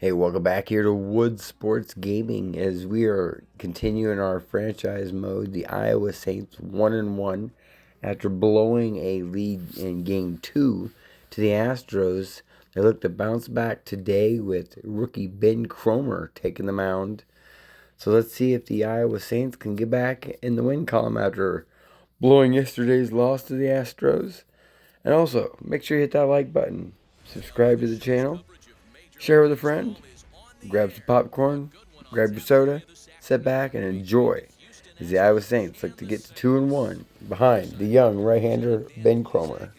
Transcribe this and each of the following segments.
Hey, welcome back here to Wood Sports Gaming as we are continuing our franchise mode. The Iowa Saints 1-1 after blowing a lead in game 2 to the Astros. They look to bounce back today with rookie Ben Cromer taking the mound. So let's see if the Iowa Saints can get back in the win column after blowing yesterday's loss to the Astros. And also, make sure you hit that like button, subscribe to the channel, share with a friend, grab some popcorn, grab your soda, sit back and enjoy as the Iowa Saints look to get to 2-1 behind the young right-hander Ben Cromer.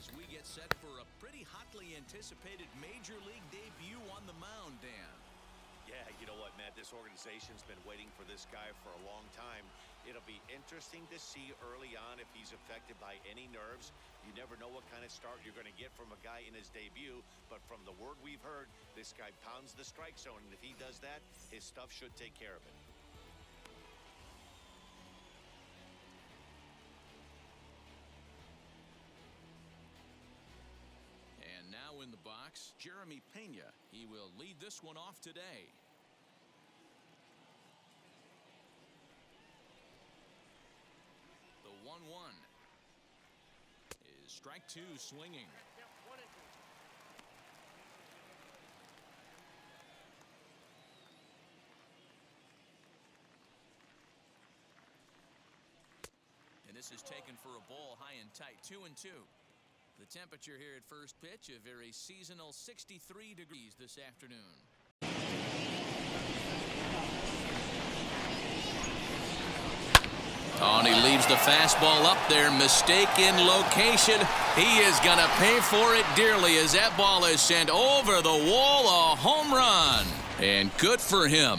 Organization's been waiting for this guy for a long time. It'll be interesting to see early on if he's affected by any nerves. You never know what kind of start you're going to get from a guy in his debut, but from the word we've heard, this guy pounds the strike zone, and if he does that, his stuff should take care of it. And now in the box, Jeremy Pena. He will lead this one off today. The 1-1 is strike two swinging. And this is taken for a ball high and tight, 2-2. The temperature here at first pitch, a very seasonal 63 degrees this afternoon. Oh, and he leaves the fastball up there. Mistaken location. He is going to pay for it dearly as that ball is sent over the wall. A home run. And good for him.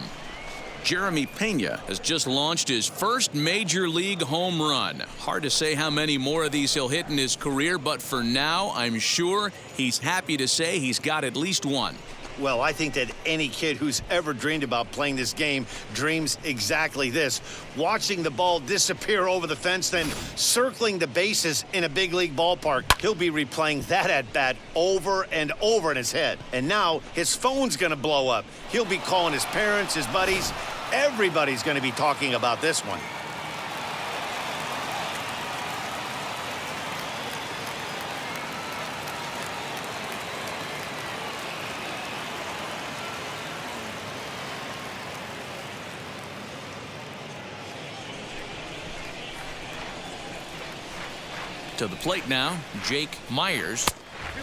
Jeremy Pena has just launched his first major league home run. Hard to say how many more of these he'll hit in his career, but for now, I'm sure he's happy to say he's got at least one. Well, I think that any kid who's ever dreamed about playing this game dreams exactly this. Watching the ball disappear over the fence, then circling the bases in a big league ballpark. He'll be replaying that at-bat over and over in his head. And now his phone's going to blow up. He'll be calling his parents, his buddies. Everybody's going to be talking about this one. To the plate now, Jake Myers.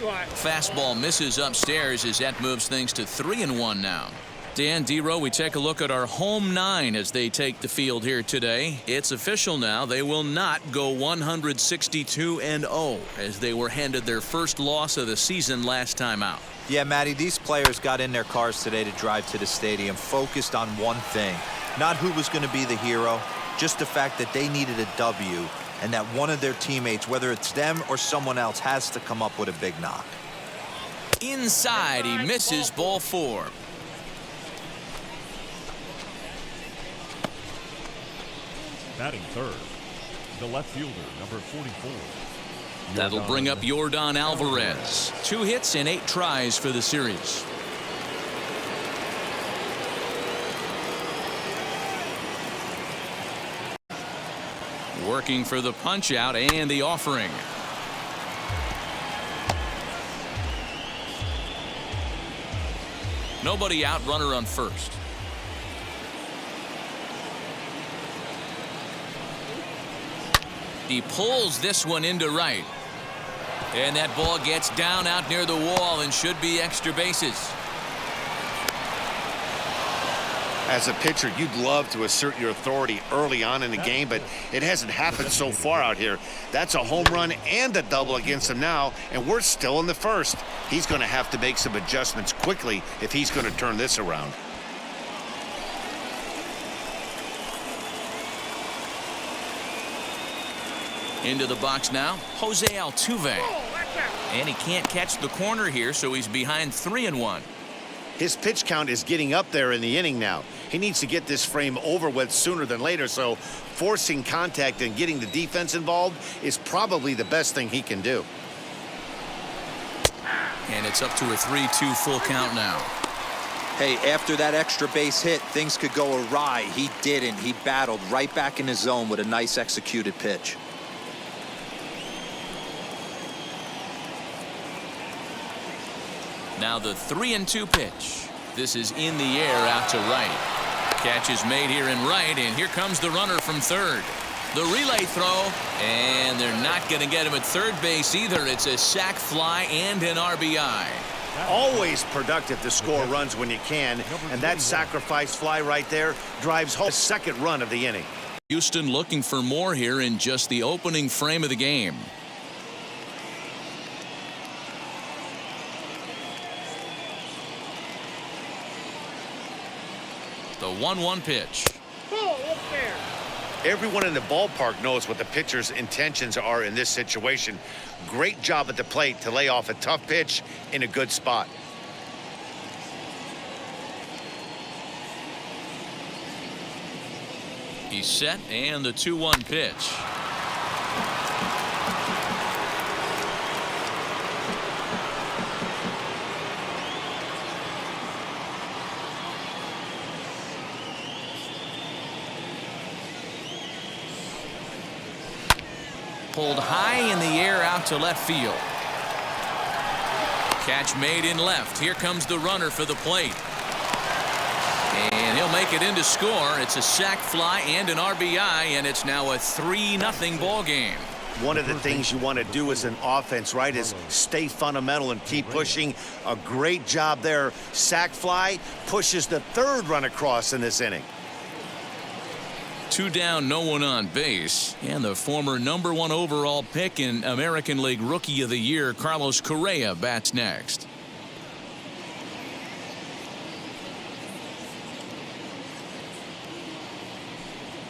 Fastball misses upstairs as that moves things to 3-1 now. Dan Dero, we take a look at our home nine as they take the field here today. It's official now. They will not go 162-0 as they were handed their first loss of the season last time out. Yeah, Matty, these players got in their cars today to drive to the stadium focused on one thing. Not who was going to be the hero, just the fact that they needed a W and that one of their teammates, whether it's them or someone else, has to come up with a big knock. Inside, he misses ball four. Batting third, the left fielder, number 44. That'll bring up Yordan Alvarez. 2 hits and 8 tries for the series. Working for the punch out and the offering. Nobody out, runner on first. He pulls this one into right. And that ball gets down out near the wall and should be extra bases. As a pitcher, you'd love to assert your authority early on in the game, but it hasn't happened so far out here. That's a home run and a double against him now, and we're still in the first. He's going to have to make some adjustments quickly if he's going to turn this around. Into the box now, Jose Altuve. And he can't catch the corner here, so he's behind 3-1. His pitch count is getting up there in the inning now. He needs to get this frame over with sooner than later, so forcing contact and getting the defense involved is probably the best thing he can do. And it's up to a 3-2 full count now. Hey, after that extra base hit, things could go awry. He didn't. He battled right back in his zone with a nice executed pitch. Now the 3-2 pitch. This is in the air out to right. Catch is made here in right, and here comes the runner from third. The relay throw, and they're not going to get him at third base either. It's a sac fly and an RBI. Always productive to score runs when you can, and that sacrifice fly right there drives home the second run of the inning. Houston looking for more here in just the opening frame of the game. The 1-1 pitch. Everyone in the ballpark knows what the pitcher's intentions are in this situation. Great job at the plate to lay off a tough pitch in a good spot. He's set, and the 2-1 pitch. Pulled high in the air out to left field. Catch made in left. Here comes the runner for the plate. And he'll make it in to score. It's a sac fly and an RBI, and it's now a 3-0 ball game. One of the things you want to do as an offense, right, is stay fundamental and keep pushing. A great job there. Sac fly pushes the third run across in this inning. 2 down, no one on base. And the former #1 overall pick in American League Rookie of the Year, Carlos Correa, bats next.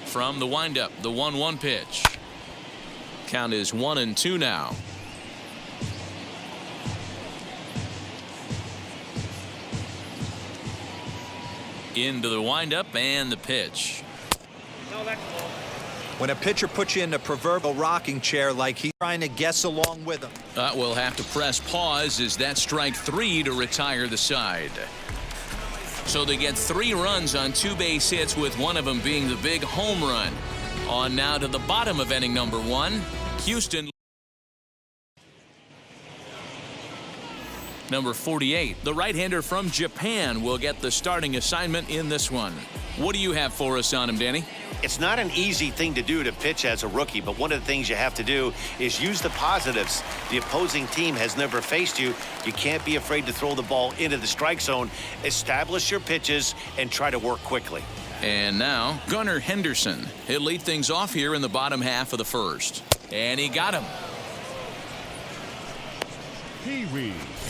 From the windup, the 1-1 pitch. Count is 1-2 now. Into the windup and the pitch. When a pitcher puts you in the proverbial rocking chair like he's trying to guess along with him. We'll have to press pause as that strike 3 to retire the side. So they get 3 runs on 2 base hits, with one of them being the big home run. On now to the bottom of inning number 1. Houston. Number 48, the right-hander from Japan, will get the starting assignment in this one. What do you have for us on him, Danny? It's not an easy thing to do to pitch as a rookie, but one of the things you have to do is use the positives. The opposing team has never faced you. You can't be afraid to throw the ball into the strike zone. Establish your pitches and try to work quickly. And now, Gunnar Henderson. He'll lead things off here in the bottom half of the first. And he got him.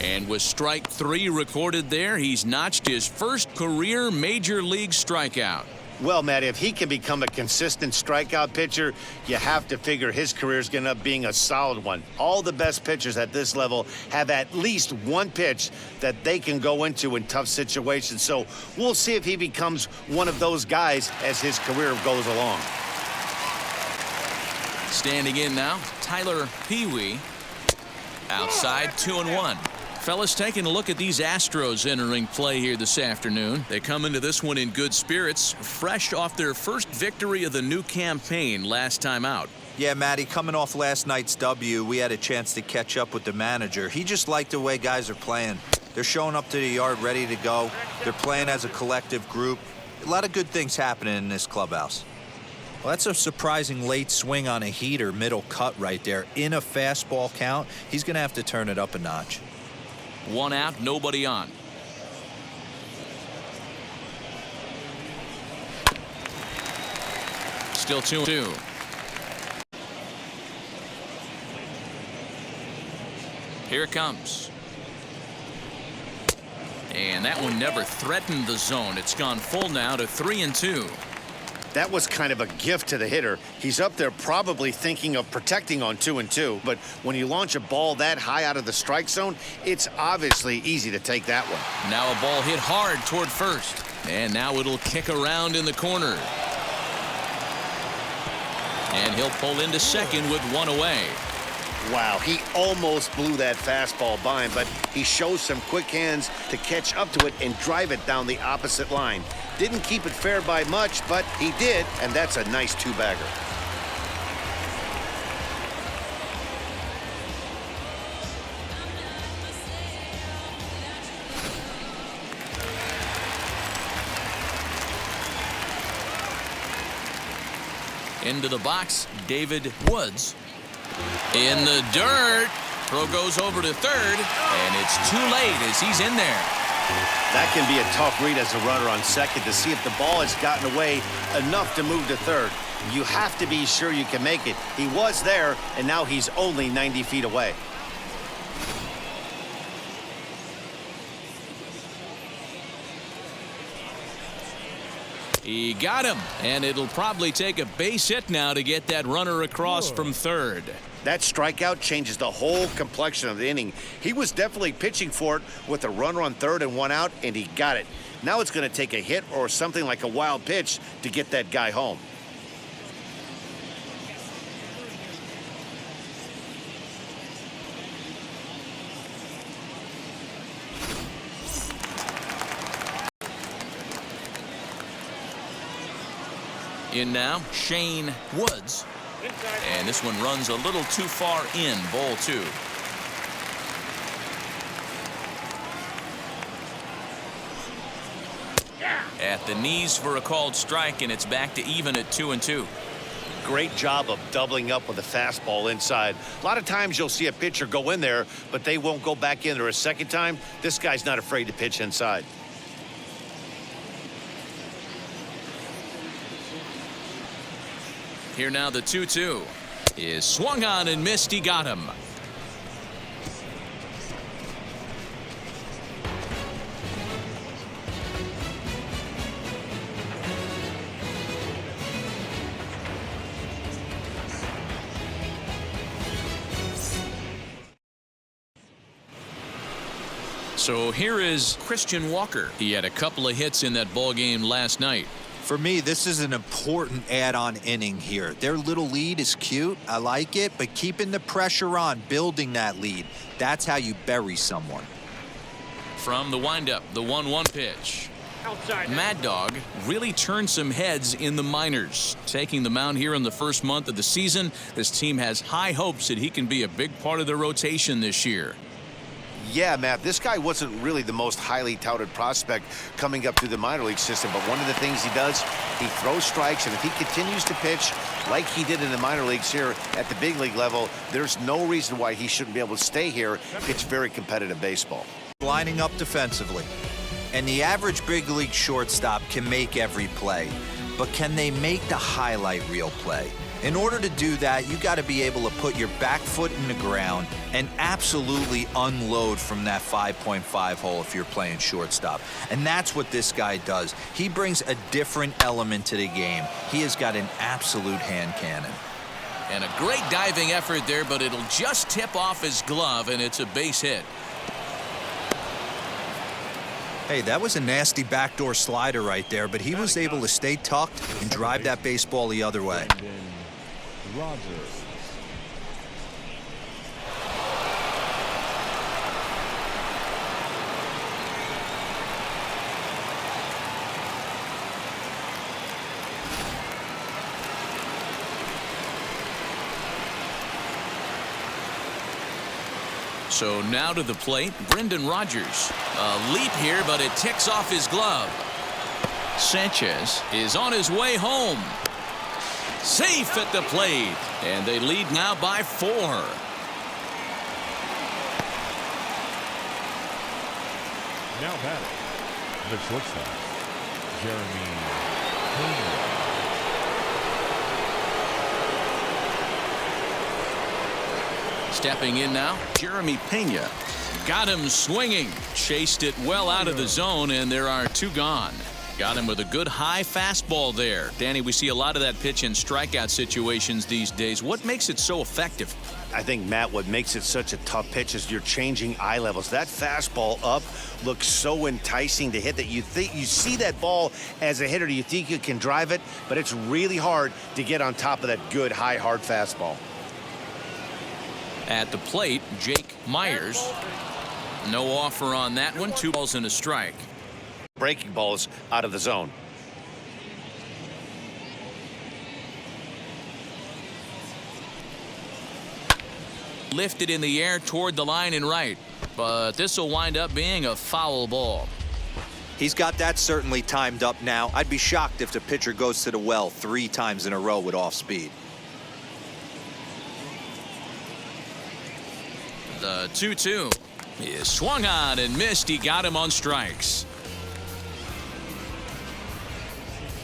And with strike 3 recorded there, he's notched his first career major league strikeout. Well, Matt, if he can become a consistent strikeout pitcher, you have to figure his career is going to end up being a solid one. All the best pitchers at this level have at least one pitch that they can go into in tough situations. So we'll see if he becomes one of those guys as his career goes along. Standing in now, Tyler Pee-wee. Outside, 2-1. Fellas, taking a look at these Astros entering play here this afternoon. They come into this one in good spirits, fresh off their first victory of the new campaign last time out. Yeah, Matty, coming off last night's W, we had a chance to catch up with the manager. He just liked the way guys are playing. They're showing up to the yard ready to go. They're playing as a collective group. A lot of good things happening in this clubhouse. Well, that's a surprising late swing on a heater, middle cut right there. In a fastball count, he's going to have to turn it up a notch. 1 out, nobody on. Still 2-2. Here it comes. And that one never threatened the zone. It's gone full now to 3-2. That was kind of a gift to the hitter. He's up there probably thinking of protecting on 2-2, but when you launch a ball that high out of the strike zone, it's obviously easy to take that one. Now a ball hit hard toward first, and now it'll kick around in the corner. And he'll pull into second with 1 away. Wow, he almost blew that fastball by him, but he shows some quick hands to catch up to it and drive it down the opposite line. Didn't keep it fair by much, but he did, and that's a nice two-bagger. Into the box, David Woods. In the dirt. Throw goes over to third, and it's too late as he's in there. That can be a tough read as a runner on second to see if the ball has gotten away enough to move to third. You have to be sure you can make it. He was there, and now he's only 90 feet away. He got him, and it'll probably take a base hit now to get that runner across from third. That strikeout changes the whole complexion of the inning. He was definitely pitching for it with a runner on third and one out, and he got it. Now it's going to take a hit or something like a wild pitch to get that guy home. In now, Shane Woods. And this one runs a little too far in, ball two. At the knees for a called strike, and it's back to even at 2-2. Great job of doubling up with a fastball inside. A lot of times you'll see a pitcher go in there, but they won't go back in there a second time. This guy's not afraid to pitch inside. Here now the 2-2 is swung on and missed. He got him. So here is Christian Walker. He had a couple of hits in that ball game last night. For me, this is an important add-on inning here. Their little lead is cute. I like it, but keeping the pressure on, building that lead, that's how you bury someone. From the windup, the 1-1 pitch. Mad Dog really turned some heads in the minors. Taking the mound here in the first month of the season, this team has high hopes that he can be a big part of the rotation this year. Yeah, Matt, this guy wasn't really the most highly touted prospect coming up through the minor league system, but one of the things he does, he throws strikes, and if he continues to pitch like he did in the minor leagues here at the big league level, there's no reason why he shouldn't be able to stay here, pitch very competitive baseball. Lining up defensively. And the average big league shortstop can make every play, but can they make the highlight reel play? In order to do that, you got to be able to put your back foot in the ground and absolutely unload from that 5.5 hole if you're playing shortstop. And that's what this guy does. He brings a different element to the game. He has got an absolute hand cannon. And a great diving effort there, but it'll just tip off his glove, and it's a base hit. Hey, that was a nasty backdoor slider right there, but he was able to stay tucked and drive that baseball the other way. So now to the plate, Brendan Rodgers. A leap here, but it ticks off his glove. Sanchez is on his way home. Safe at the plate, and they lead now by 4. Now batting, the shortstop, Jeremy Pena. Stepping in now, Jeremy Pena. Got him swinging. Chased it well out of the zone, and there are 2 gone. Got him with a good high fastball there. Danny, we see a lot of that pitch in strikeout situations these days. What makes it so effective? I think, Matt, what makes it such a tough pitch is you're changing eye levels. That fastball up looks so enticing to hit that you see that ball as a hitter, you think you can drive it, but it's really hard to get on top of that good high hard fastball. At the plate, Jake Myers. No offer on that one. 2 balls and a strike. Breaking balls out of the zone. Lifted in the air toward the line and right, but this will wind up being a foul ball. He's got that certainly timed up now. I'd be shocked if the pitcher goes to the well 3 times in a row with off speed. The 2-2 is swung on and missed. He got him on strikes.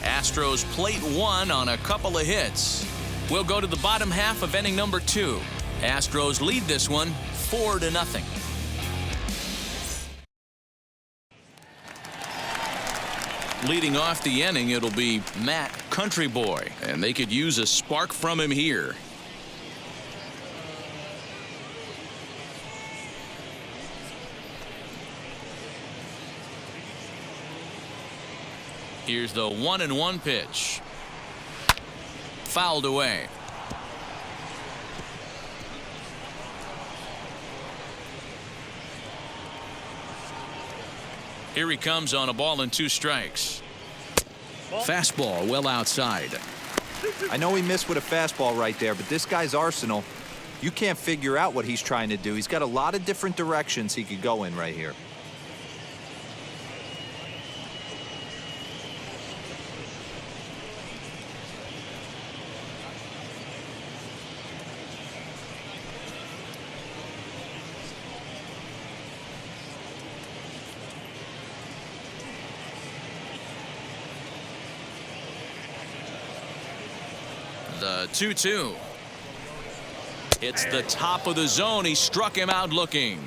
Astros plate 1 on a couple of hits. We'll go to the bottom half of inning number 2. Astros lead this one 4-0. Leading off the inning, it'll be Matt Country Boy, and they could use a spark from him here. Here's the 1-1 pitch. Fouled away. Here he comes on a ball and 2 strikes. Fastball well outside. I know he missed with a fastball right there, but this guy's arsenal, you can't figure out what he's trying to do. He's got a lot of different directions he could go in right here. The 2-2. It's the top of the zone. He struck him out looking.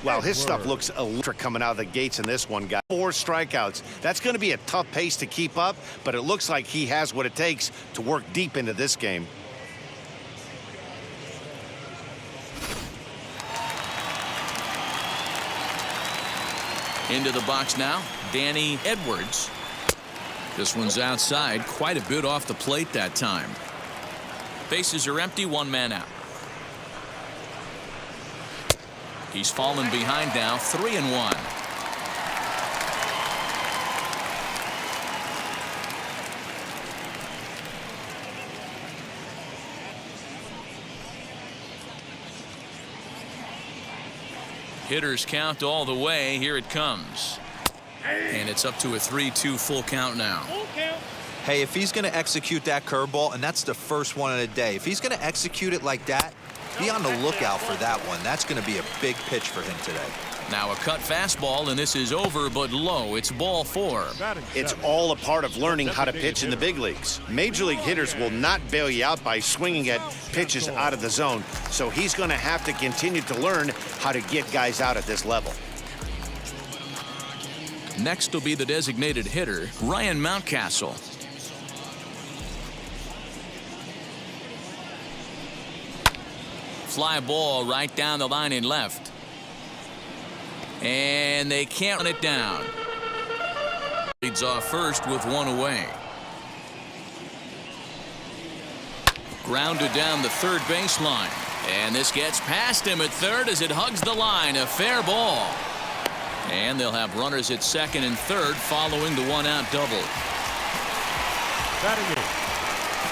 Wow, his stuff looks electric coming out of the gates in this one, guy. 4 strikeouts. That's going to be a tough pace to keep up, but it looks like he has what it takes to work deep into this game. Into the box now, Danny Edwards. This one's outside, quite a bit off the plate that time. Bases are empty, 1 man out. He's fallen behind now, 3-1. Hitters count all the way. Here it comes. And it's up to a 3-2 full count now. Hey, if he's going to execute that curveball, and that's the first one of the day, if he's going to execute it like that, be on the lookout for that one. That's going to be a big pitch for him today. Now a cut fastball, and this is over but low. It's ball 4. It's all a part of learning how to pitch in the big leagues. Major league hitters will not bail you out by swinging at pitches out of the zone, so he's going to have to continue to learn how to get guys out at this level. Next will be the designated hitter, Ryan Mountcastle. Fly ball right down the line and left. And they can't run it down. Leads off first with 1 away. Grounded down the third baseline. And this gets past him at third as it hugs the line. A fair ball. And they'll have runners at second and third following the 1-out double. Batting in,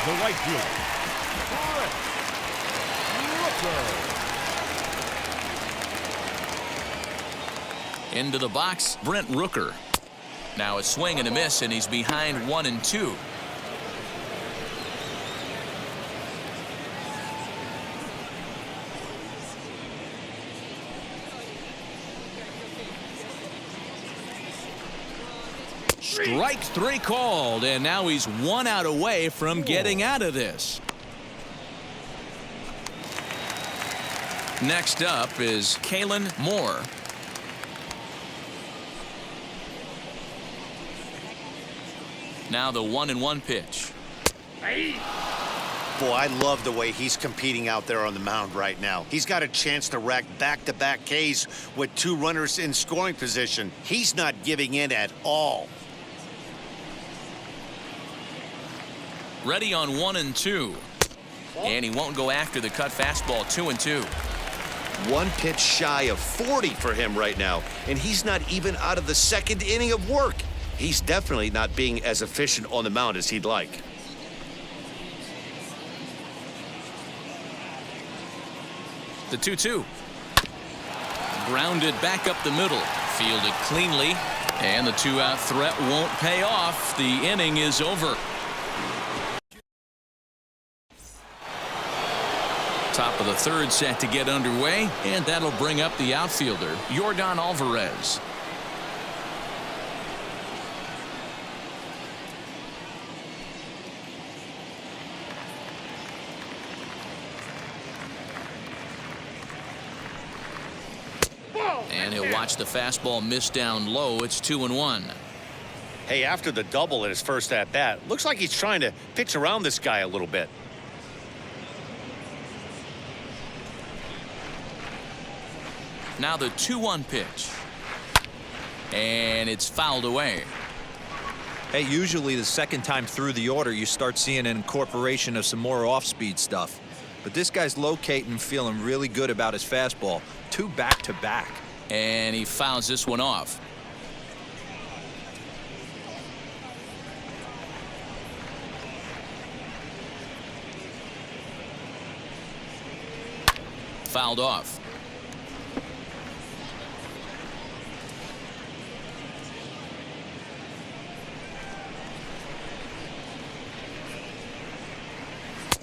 the right fielder, Brent Rooker. Into the box, Brent Rooker. Now a swing and a miss, and he's behind 1-2. Strike 3 called, and now he's 1 out away from getting out of this. Next up is Kalen Moore. Now the 1-1 pitch. Boy, I love the way he's competing out there on the mound right now. He's got a chance to rack back-to-back Ks with 2 runners in scoring position. He's not giving in at all. Ready on 1-2. And he won't go after the cut fastball. 2-2. One pitch shy of 40 for him right now, and he's not even out of the second inning of work. He's definitely not being as efficient on the mound as he'd like. The 2-2. Grounded back up the middle. Fielded cleanly. And the 2-out threat won't pay off. The inning is over. Top of the third set to get underway, and that'll bring up the outfielder, Yordan Alvarez. And he'll watch the fastball miss down low. It's 2-1. Hey, after the double in his first at-bat, looks like he's trying to pitch around this guy a little bit. Now the 2-1 pitch. And it's fouled away. Hey, usually the second time through the order, you start seeing an incorporation of some more off-speed stuff. But this guy's locating, feeling really good about his fastball. 2 back-to-back. And he fouls this one off. Fouled off.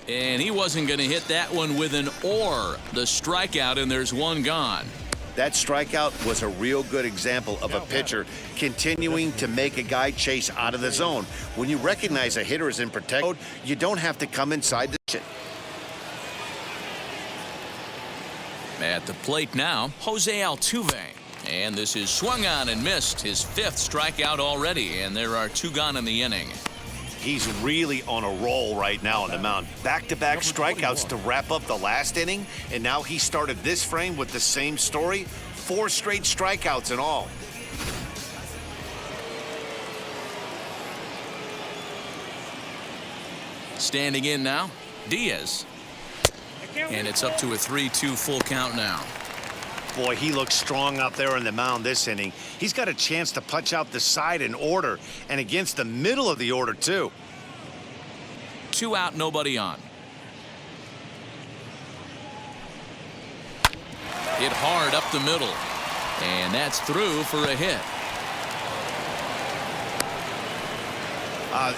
And he wasn't going to hit that one with an or. The strikeout, and there's one gone. That strikeout was a real good example of a pitcher continuing to make a guy chase out of the zone. When you recognize a hitter is in protect mode, you don't have to come inside the shit. At the plate now, Jose Altuve. And this is swung on and missed. His 5th strikeout already, and there are 2 gone in the inning. He's really on a roll right now on the mound. Back-to-back strikeouts to wrap up the last inning, and now he started this frame with the same story. 4 straight strikeouts in all. Standing in now, Diaz. And it's up to a 3-2 full count now. Boy, he looks strong out there on the mound this inning. He's got a chance to punch out the side in order, and against the middle of the order, too. 2 out, nobody on. Hit hard up the middle. And that's through for a hit.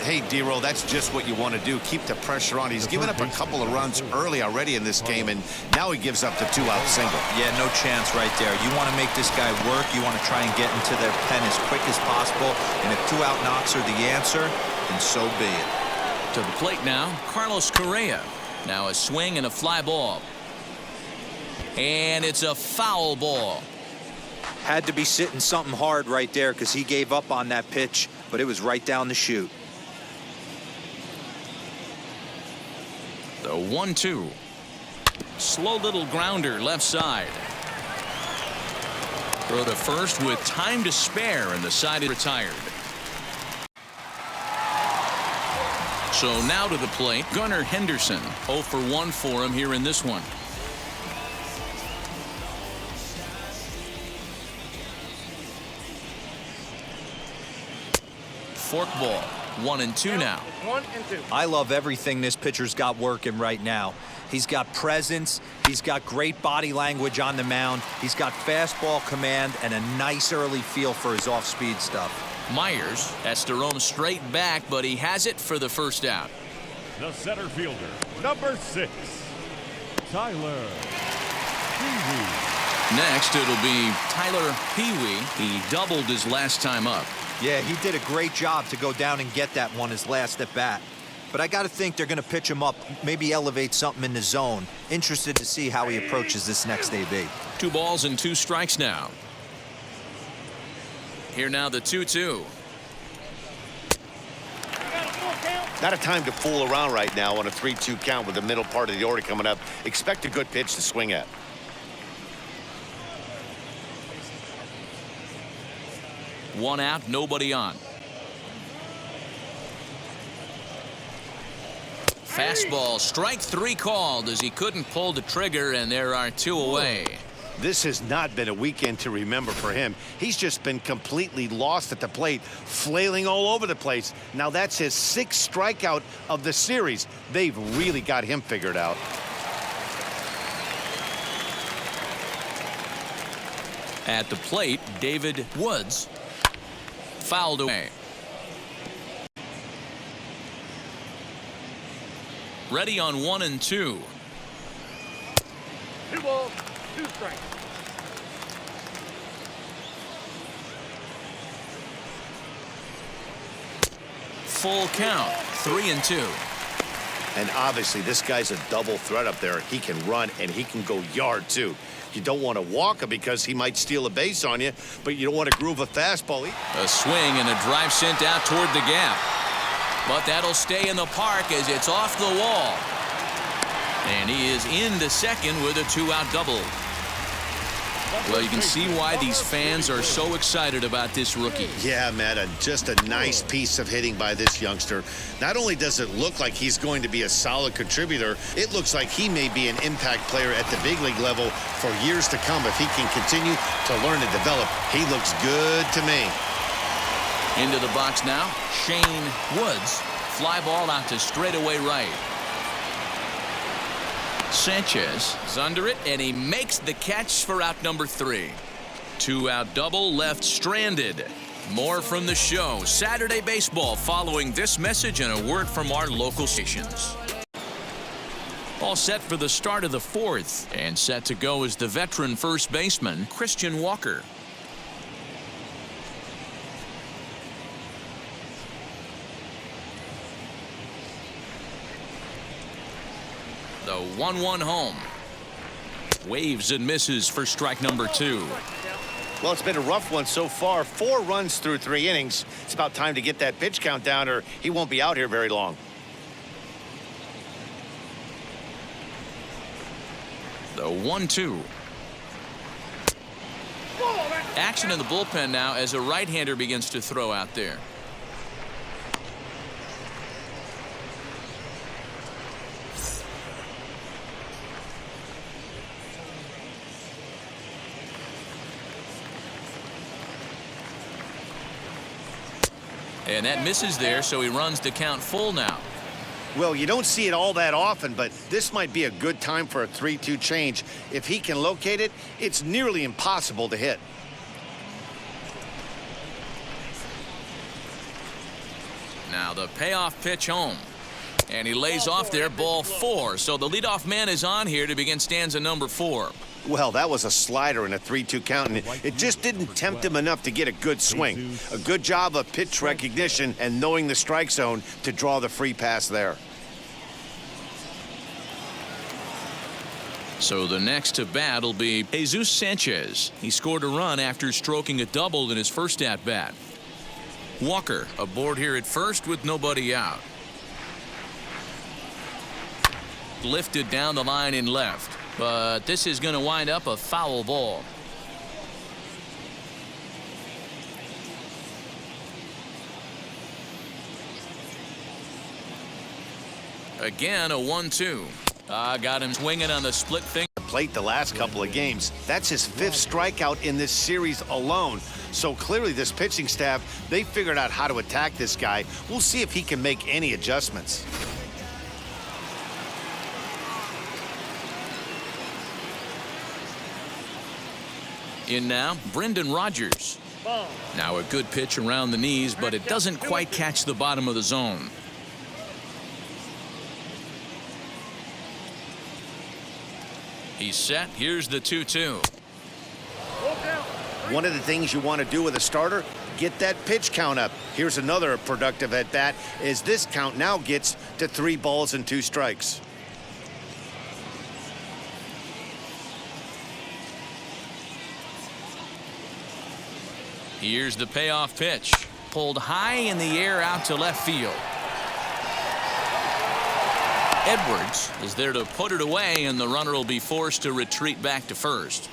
Hey, D-Roll, that's just what you want to do. Keep the pressure on. He's given up a couple of runs early already in this game, and now he gives up the 2-out single. Yeah, no chance right there. You want to make this guy work. You want to try and get into their pen as quick as possible. And if 2-out knocks are the answer, then so be it. To the plate now, Carlos Correa. Now a swing and a fly ball. And it's a foul ball. Had to be sitting something hard right there because he gave up on that pitch, but it was right down the chute. The 1-2. Slow little grounder left side. Throw to first with time to spare, and the side is retired. So now to the plate, Gunnar Henderson. 0 for 1 for him here in this one. Forkball. 1-2 now. 1-2. I love everything this pitcher's got working right now. He's got presence. He's got great body language on the mound. He's got fastball command and a nice early feel for his off-speed stuff. Myers has to roam straight back, but he has it for the first out. The center fielder, number 6, Tyler Pee-wee. Next, it'll be Tyler Pee-wee. He doubled his last time up. Yeah, he did a great job to go down and get that one his last at bat. But I got to think they're going to pitch him up, maybe elevate something in the zone. Interested to see how he approaches this next AB. 2 balls and 2 strikes now. Here now the 2-2. Not a time to fool around right now on a 3-2 count with the middle part of the order coming up. Expect a good pitch to swing at. One out, nobody on. Fastball, strike 3 called as he couldn't pull the trigger, and there are 2 away. This has not been a weekend to remember for him. He's just been completely lost at the plate, flailing all over the place. Now that's his 6th strikeout of the series. They've really got him figured out. At the plate, David Woods fouled away. Ready on 1 and 2. 2 balls, 2 strikes. Full count, 3 and 2. And obviously this guy's a double threat up there. He can run and he can go yard too. You don't want to walk him because he might steal a base on you, but you don't want to groove a fastball. A swing and a drive sent out toward the gap. But that'll stay in the park as it's off the wall. And he is into second with a 2-out double. Well, you can see why these fans are so excited about this rookie. Yeah, Matt, just a nice piece of hitting by this youngster. Not only does it look like he's going to be a solid contributor, it looks like he may be an impact player at the big league level for years to come if he can continue to learn and develop. He looks good to me. Into the box now, Shane Woods. Fly ball out to straightaway right. Sanchez is under it, and he makes the catch for out number 3. 2-out double left stranded. More from the show. Saturday Baseball following this message and a word from our local stations. All set for the start of the 4th, and set to go is the veteran first baseman, Christian Walker. The 1-1 home. Waves and misses for strike number 2. Well, it's been a rough one so far. 4 runs through 3 innings. It's about time to get that pitch count down or he won't be out here very long. The 1-2. Action in the bullpen now as a right-hander begins to throw out there. And that misses there, so he runs the count full now. Well, you don't see it all that often, but this might be a good time for a 3-2 change. If he can locate it, it's nearly impossible to hit. Now the payoff pitch home. And he lays off there, ball 4. So the leadoff man is on here to begin stanza number 4. Well, that was a slider in a 3-2 count, and it just didn't tempt him enough to get a good swing. A good job of pitch recognition and knowing the strike zone to draw the free pass there. So the next to bat will be Jesus Sanchez. He scored a run after stroking a double in his first at-bat. Walker aboard here at first with nobody out. Lifted down the line in left. But this is going to wind up a foul ball. Again, a 1-2. Got him swinging on the split finger. Plate the last couple of games. That's his 5th strikeout in this series alone. So clearly this pitching staff, they figured out how to attack this guy. We'll see if he can make any adjustments. In now, Brendan Rodgers. Now a good pitch around the knees, but it doesn't quite catch the bottom of the zone. He's set. Here's the 2-2. One of the things you want to do with a starter, get that pitch count up. Here's another productive at bat as this count now gets to 3 balls and 2 strikes. Here's the payoff pitch. Pulled high in the air out to left field. Edwards is there to put it away, and the runner will be forced to retreat back to first.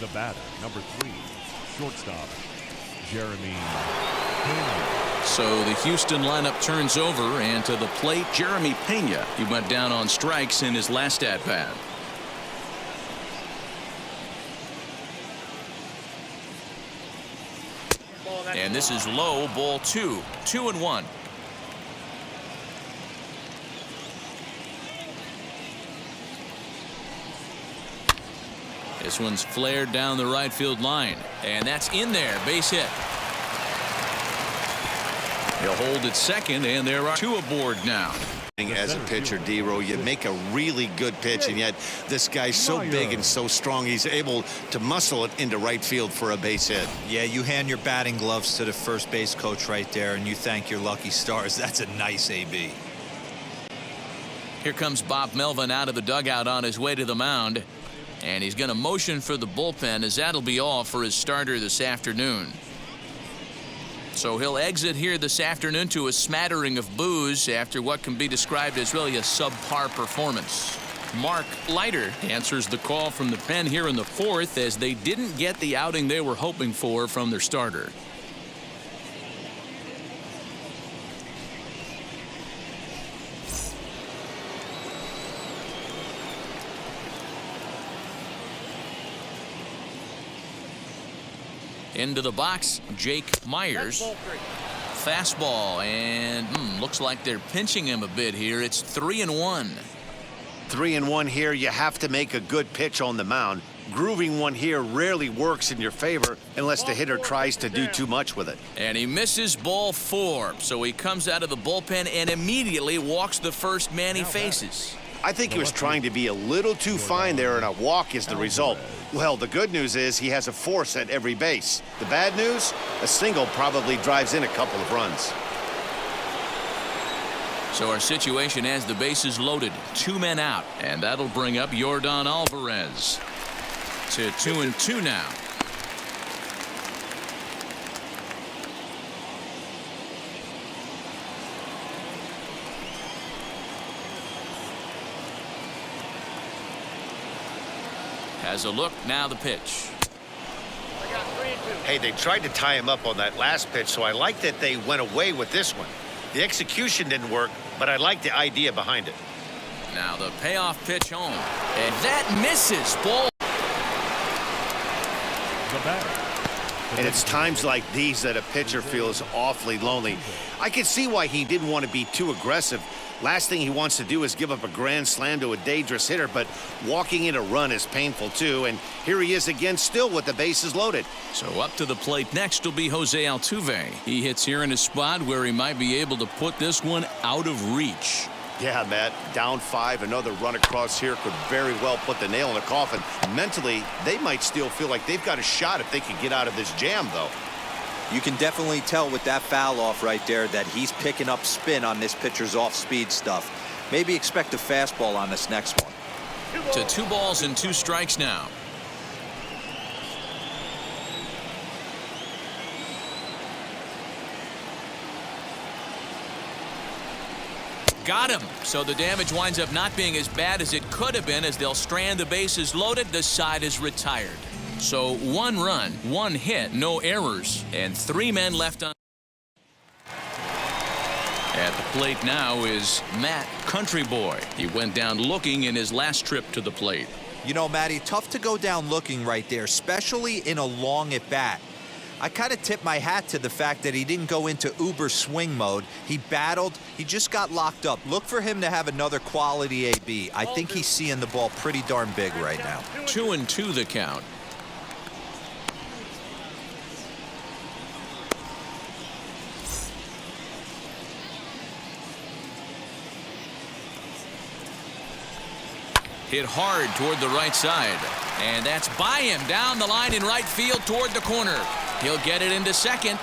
The batter, number 3, shortstop, Jeremy Haynes. So the Houston lineup turns over, and to the plate, Jeremy Pena. He went down on strikes in his last at-bat. And this is low, ball 2. 2-1. This one's flared down the right field line, and that's in there. Base hit. He'll hold at second, and there are 2 aboard now. As a pitcher, D-Row, you make a really good pitch, and yet this guy's so big and so strong, he's able to muscle it into right field for a base hit. Yeah, you hand your batting gloves to the first base coach right there, and you thank your lucky stars. That's a nice AB. Here comes Bob Melvin out of the dugout on his way to the mound, and he's going to motion for the bullpen, as that'll be all for his starter this afternoon. So he'll exit here this afternoon to a smattering of boos after what can be described as really a subpar performance. Mark Leiter answers the call from the pen here in the 4th, as they didn't get the outing they were hoping for from their starter. Into the box, Jake Myers. Fastball, and looks like they're pinching him a bit here. It's 3-1. 3-1 here. You have to make a good pitch on the mound. Grooving one here rarely works in your favor unless the hitter tries to do too much with it. And he misses ball 4. So he comes out of the bullpen and immediately walks the first man he faces. I think he was trying to be a little too fine there, and a walk is the result. Well, the good news is he has a force at every base. The bad news, a single probably drives in a couple of runs. So our situation has the bases loaded, 2 men out, and that'll bring up Yordan Alvarez to 2-2 now. Has a look, now the pitch. Hey, they tried to tie him up on that last pitch, so I like that they went away with this one. The execution didn't work, but I like the idea behind it. Now the payoff pitch home, and that misses. Ball. And it's times like these that a pitcher feels awfully lonely. I can see why he didn't want to be too aggressive. Last thing he wants to do is give up a grand slam to a dangerous hitter, but walking in a run is painful too, and here he is again, still with the bases loaded. So up to the plate next will be Jose Altuve. He hits here in a spot where he might be able to put this one out of reach. Yeah, Matt, down 5, another run across here could very well put the nail in the coffin. Mentally, they might still feel like they've got a shot if they can get out of this jam, though. You can definitely tell with that foul off right there that he's picking up spin on this pitcher's off-speed stuff. Maybe expect a fastball on this next one. To 2 balls and 2 strikes now. Got him. So the damage winds up not being as bad as it could have been, as they'll strand the bases loaded. The side is retired. So 1 run, 1 hit, no errors, and 3 men left on. At the plate now is Matt Country Boy. He went down looking in his last trip to the plate. You know, Matty, tough to go down looking right there, especially in a long at bat. I kind of tip my hat to the fact that he didn't go into uber swing mode. He battled. He just got locked up. Look for him to have another quality AB. I think he's seeing the ball pretty darn big right now. 2-2 the count. Hit hard toward the right side, and that's by him down the line in right field toward the corner. He'll get it into second,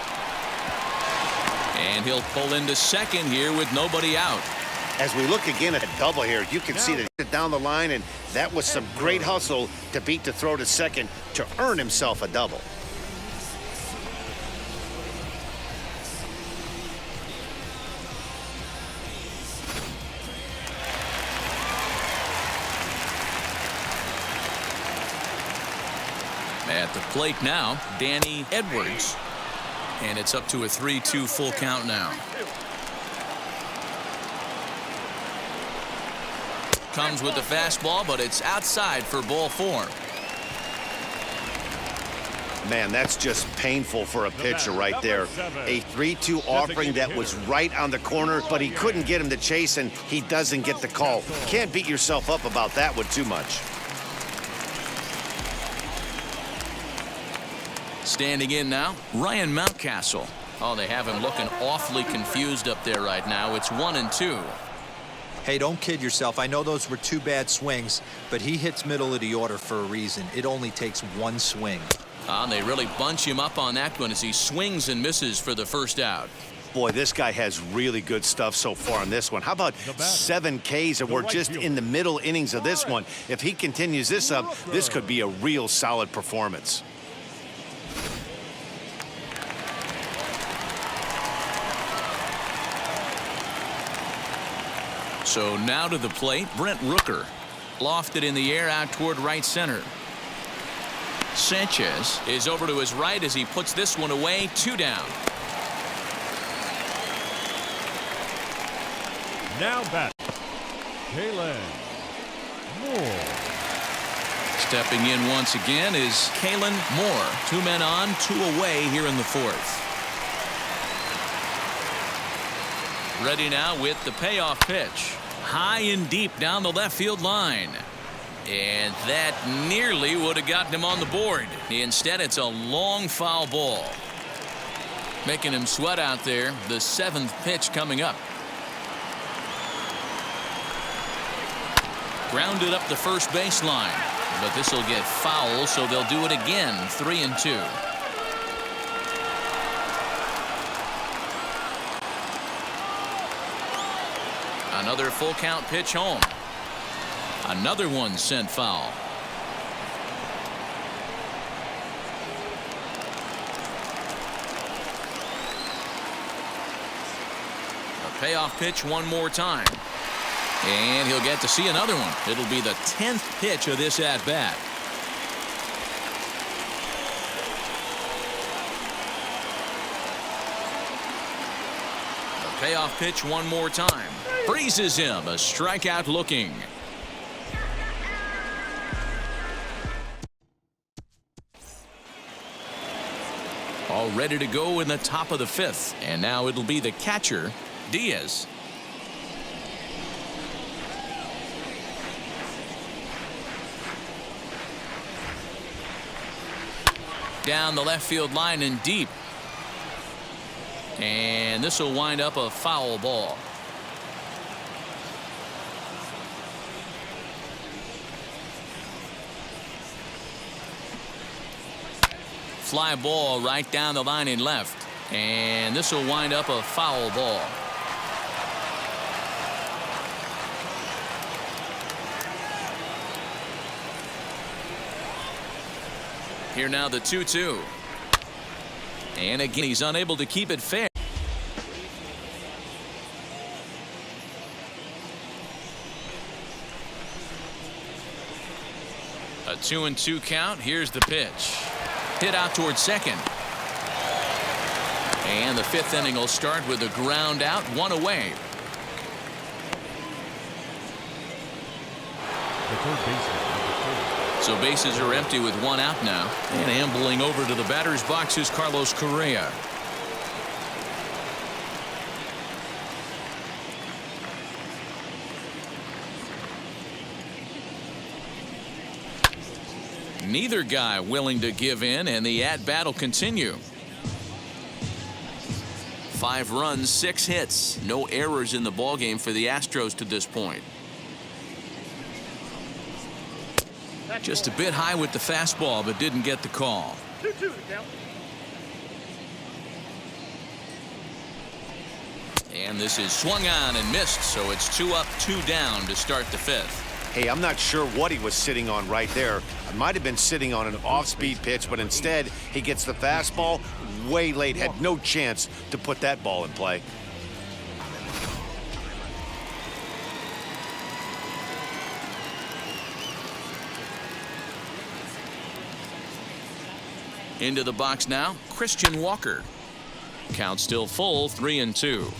and he'll pull into second here with nobody out. As we look again at a double here, you can see that down the line, and that was some great hustle to beat the throw to second to earn himself a double. At the plate now, Danny Edwards. And it's up to a 3-2 full count now. Comes with the fastball, but it's outside for ball 4. Man, that's just painful for a pitcher right there. A 3-2 offering that was right on the corner, but he couldn't get him to chase, and he doesn't get the call. Can't beat yourself up about that one too much. Standing in now, Ryan Mountcastle. Oh, they have him looking awfully confused up there right now. It's 1-2. Hey, don't kid yourself. I know those were 2 bad swings, but he hits middle of the order for a reason. It only takes 1 swing. They really bunch him up on that one as he swings and misses for the first out. Boy, this guy has really good stuff so far on this one. How about 7 Ks, and we're just in the middle innings of this one. If he continues this up, this could be a real solid performance. So now to the plate, Brent Rooker. Lofted in the air out toward right center. Sanchez is over to his right as he puts this one away. 2 down. Now back, Kalen Moore. Stepping in once again is Kalen Moore. 2 men on, 2 away here in the 4th. Ready now with the payoff pitch. High and deep down the left field line. And that nearly would have gotten him on the board. Instead, it's a long foul ball. Making him sweat out there. The 7th pitch coming up. Grounded up the first baseline. But this will get foul, so they'll do it again. 3-2. Another full count pitch home. Another one sent foul. A payoff pitch one more time. And he'll get to see another one. It'll be the 10th pitch of this at bat. A payoff pitch one more time. Freezes him. A strikeout looking. All ready to go in the top of the 5th. And now it'll be the catcher, Diaz. Down the left field line and deep. And this will wind up a foul ball. Fly ball right down the line and left. And this will wind up a foul ball. Here now the 2-2. And again, he's unable to keep it fair. A 2-2 count. Here's the pitch. Hit out towards second. And the 5th inning will start with a ground out, 1 away. The third baseman. So bases are empty with 1 out now. And ambling over to the batter's box is Carlos Correa. Neither guy willing to give in, and the at-bat will continue. 5 runs, 6 hits. No errors in the ballgame for the Astros to this point. Just a bit high with the fastball, but didn't get the call. 2-2 to count. And this is swung on and missed, so it's 2 up, 2 down to start the 5th. Hey, I'm not sure what he was sitting on right there. I might have been sitting on an off-speed pitch, but instead he gets the fastball way late. Had no chance to put that ball in play. Into the box now, Christian Walker. Count still full, 3-2.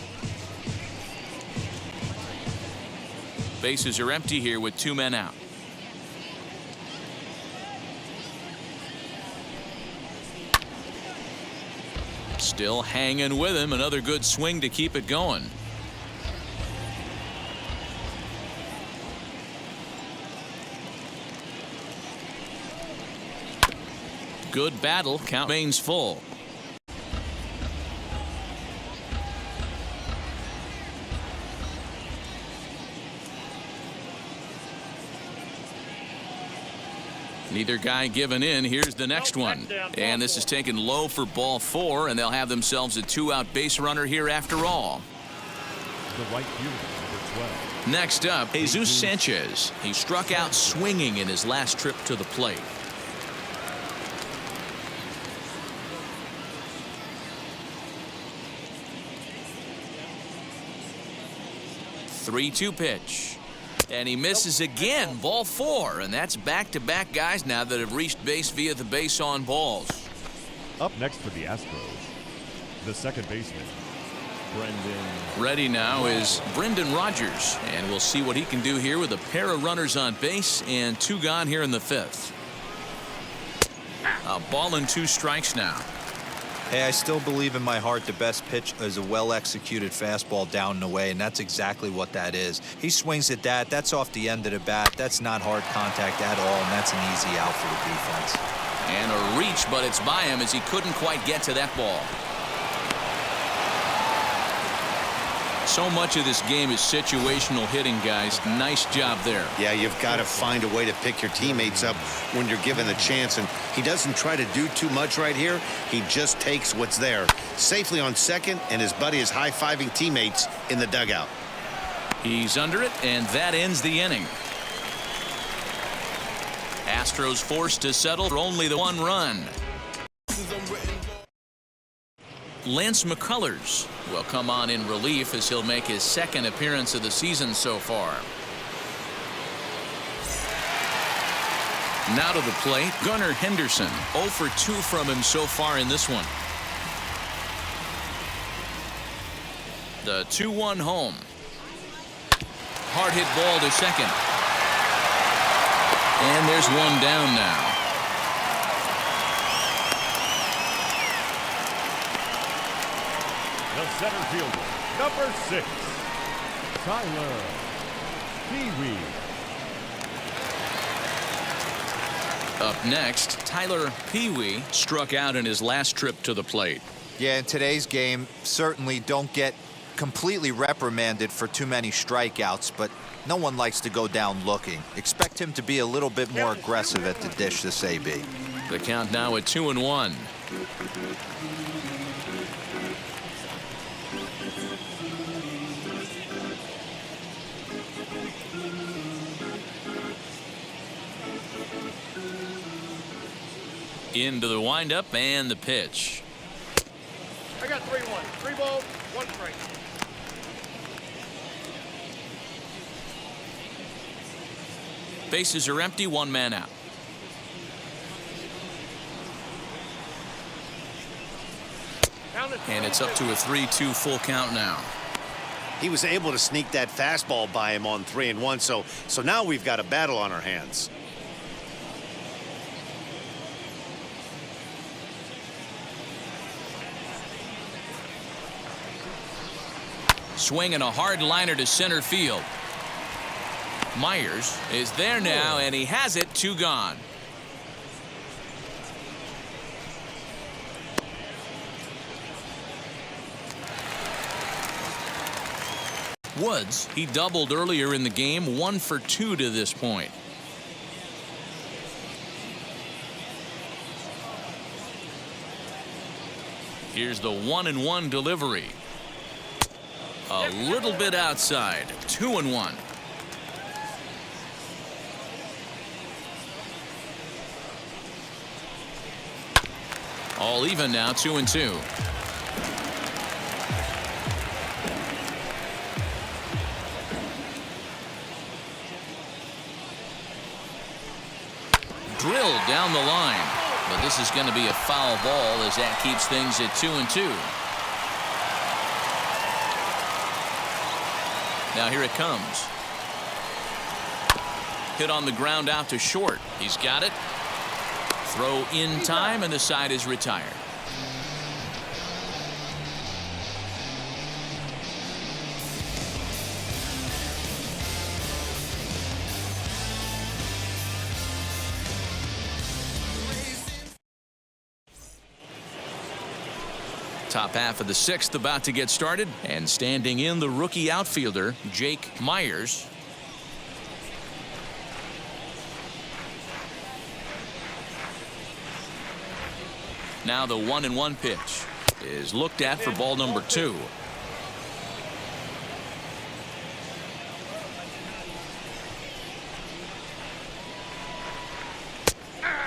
Bases are empty here with 2 men out. Still hanging with him. Another good swing to keep it going. Good battle. Count remains full. Neither guy giving in. Here's the next one. And this is taken low for ball 4, and they'll have themselves a 2-out base runner here after all. The right fielder, number 12. Next up, Jesus Sanchez. He struck out swinging in his last trip to the plate. Three-two pitch. And he misses again. Ball 4. And that's back-to-back guys now that have reached base via the base on balls. Up next for the Astros, the second baseman, Brendan. Ready now is Brendan Rodgers. And we'll see what he can do here with a pair of runners on base and 2 gone here in the 5th. A ball and 2 strikes now. Hey, I still believe in my heart the best pitch is a well-executed fastball down and away, and that's exactly what that is. He swings at that. That's off the end of the bat. That's not hard contact at all, and that's an easy out for the defense. And a reach, but it's by him as he couldn't quite get to that ball. So much of this game is situational hitting, guys. Nice job there. Yeah, you've got to find a way to pick your teammates up when you're given the chance, and he doesn't try to do too much right here. He just takes what's there. Safely on second, and his buddy is high-fiving teammates in the dugout. He's under it, and that ends the inning. Astros forced to settle for only the 1 run. Lance McCullers will come on in relief as he'll make his 2nd appearance of the season so far. Now to the plate, Gunnar Henderson. 0 for 2 from him so far in this one. The 2-1 home. Hard hit ball to second. And there's one down now. The center fielder, number 6, Tyler Pee-wee. Up next, Tyler Pee-wee struck out in his last trip to the plate. Yeah, in today's game, certainly don't get completely reprimanded for too many strikeouts, but no one likes to go down looking. Expect him to be a little bit more aggressive at the dish this AB. The count now at 2-1. Into the windup and the pitch. I got 3-1. 3 balls, 1 strike. Bases are empty, 1 man out. And it's up to a 3-2 full count now. He was able to sneak that fastball by him on 3-1, so now we've got a battle on our hands. Swinging a hard liner to center field. Myers is there now, and he has it. 2 gone. Woods, he doubled earlier in the game, 1 for 2 to this point. Here's the 1-1 delivery. A little bit outside. 2-1. All even now. 2-2. Drilled down the line, but this is going to be a foul ball as that keeps things at 2-2. Now here it comes. Hit on the ground out to short. He's got it. Throw in time, and the side is retired. Top half of the sixth about to get started, and standing in the rookie outfielder Jake Myers. Now the 1-1 pitch is looked at for ball number 2.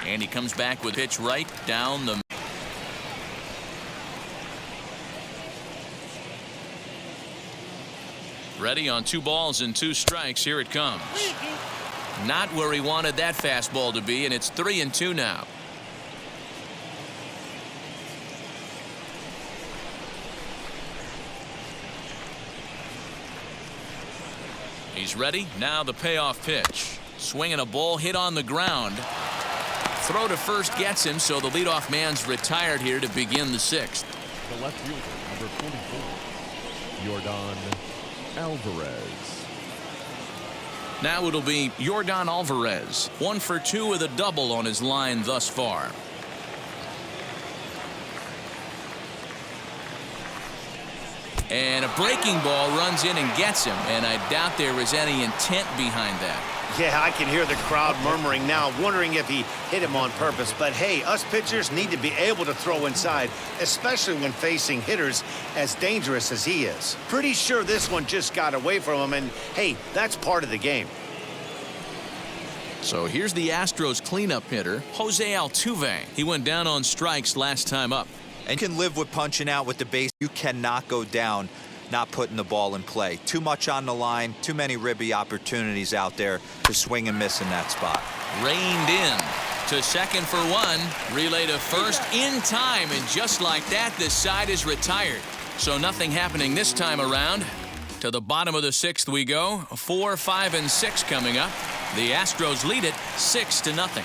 And he comes back with pitch right down the. Ready on 2 balls and 2 strikes. Here it comes. Not where he wanted that fastball to be, and it's 3-2 now. He's ready. Now the payoff pitch. Swinging a ball hit on the ground. Throw to first gets him, so the leadoff man's retired here to begin the 6th. The left fielder, number 44, Yordan Alvarez. Now it'll be Yordan Alvarez. 1 for 2 with a double on his line thus far. And a breaking ball runs in and gets him, and I doubt there was any intent behind that. Yeah, I can hear the crowd murmuring now, wondering if he hit him on purpose. But hey, us pitchers need to be able to throw inside, especially when facing hitters as dangerous as he is. Pretty sure this one just got away from him, and hey, that's part of the game. So here's the Astros cleanup hitter, Jose Altuve. He went down on strikes last time up. And can live with punching out with the base. You cannot go down not putting the ball in play. Too much on the line, too many ribby opportunities out there to swing and miss in that spot. Reined in to second for 1. Relay to first in time, and just like that, this side is retired. So nothing happening this time around. To the bottom of the 6th we go. 4, 5, and 6 coming up. The Astros lead it 6-0.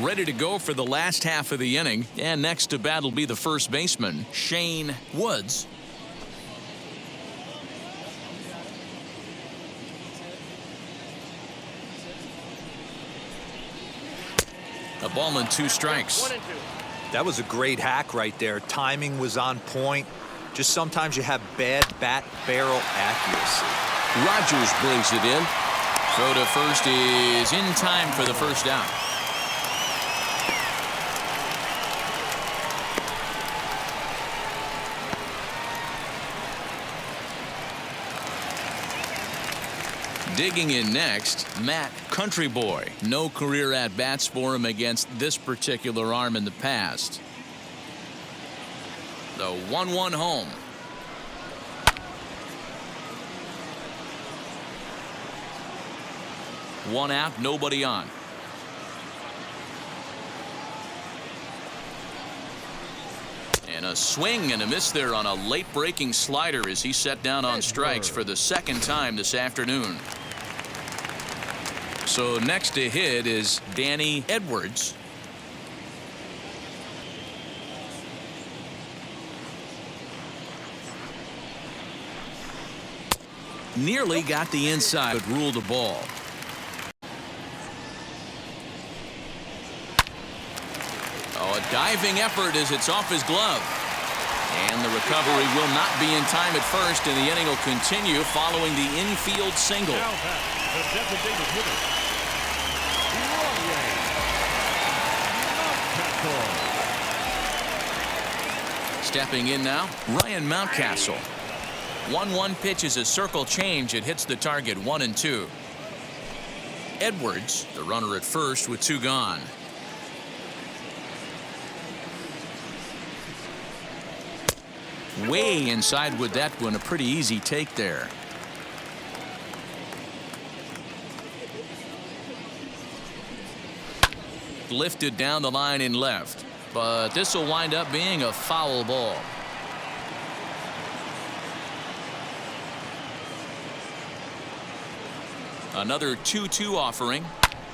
Ready to go for the last half of the inning, and next to bat will be the first baseman, Shane Woods. A ball and 2 strikes. 1 and 2. That was a great hack right there. Timing was on point. Just sometimes you have bad bat barrel accuracy. Rogers brings it in. Throw to first is in time for the first out. Digging in next, Matt Country Boy. No career at-bats for him against this particular arm in the past. The 1-1 home. One out, nobody on. And a swing and a miss there on a late breaking slider as he set down on strikes for the 2nd time this afternoon. So next to hit is Danny Edwards. Nearly got the inside, but ruled a ball. Oh, a diving effort as it's off his glove. And the recovery will not be in time at first, and the inning will continue following the infield single. Now the designated hitter, Stepping in now, Ryan Mountcastle. 1-1 pitch is a circle change. It hits the target 1-2. Edwards, the runner at first with 2 gone. Way inside with that one. A pretty easy take there. Lifted down the line in left, but this will wind up being a foul ball. Another 2-2 offering.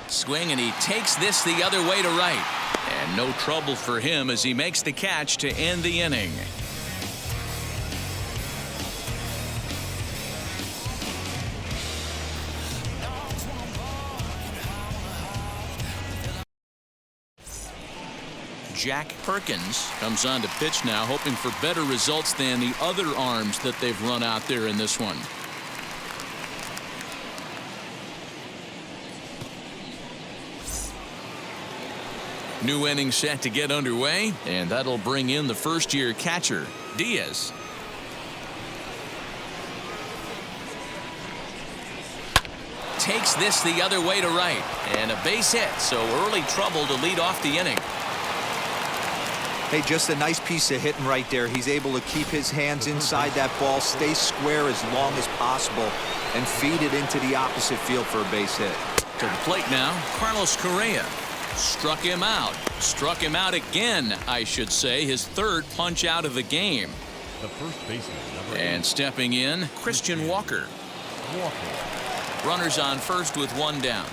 Swing, and he takes this the other way to right. And no trouble for him as he makes the catch to end the inning. Jack Perkins comes on to pitch now, hoping for better results than the other arms that they've run out there in this one. New inning set to get underway, and that'll bring in the first-year catcher, Diaz. Takes this the other way to right, and a base hit, so early trouble to lead off the inning. Hey, just a nice piece of hitting right there. He's able to keep his hands inside that ball, stay square as long as possible, and feed it into the opposite field for a base hit. To the plate now, Carlos Correa. Struck him out. Struck him out again, I should say. His third punch out of the game. The first baseman, number 8. And stepping in, Christian Walker. Runners on first with one down.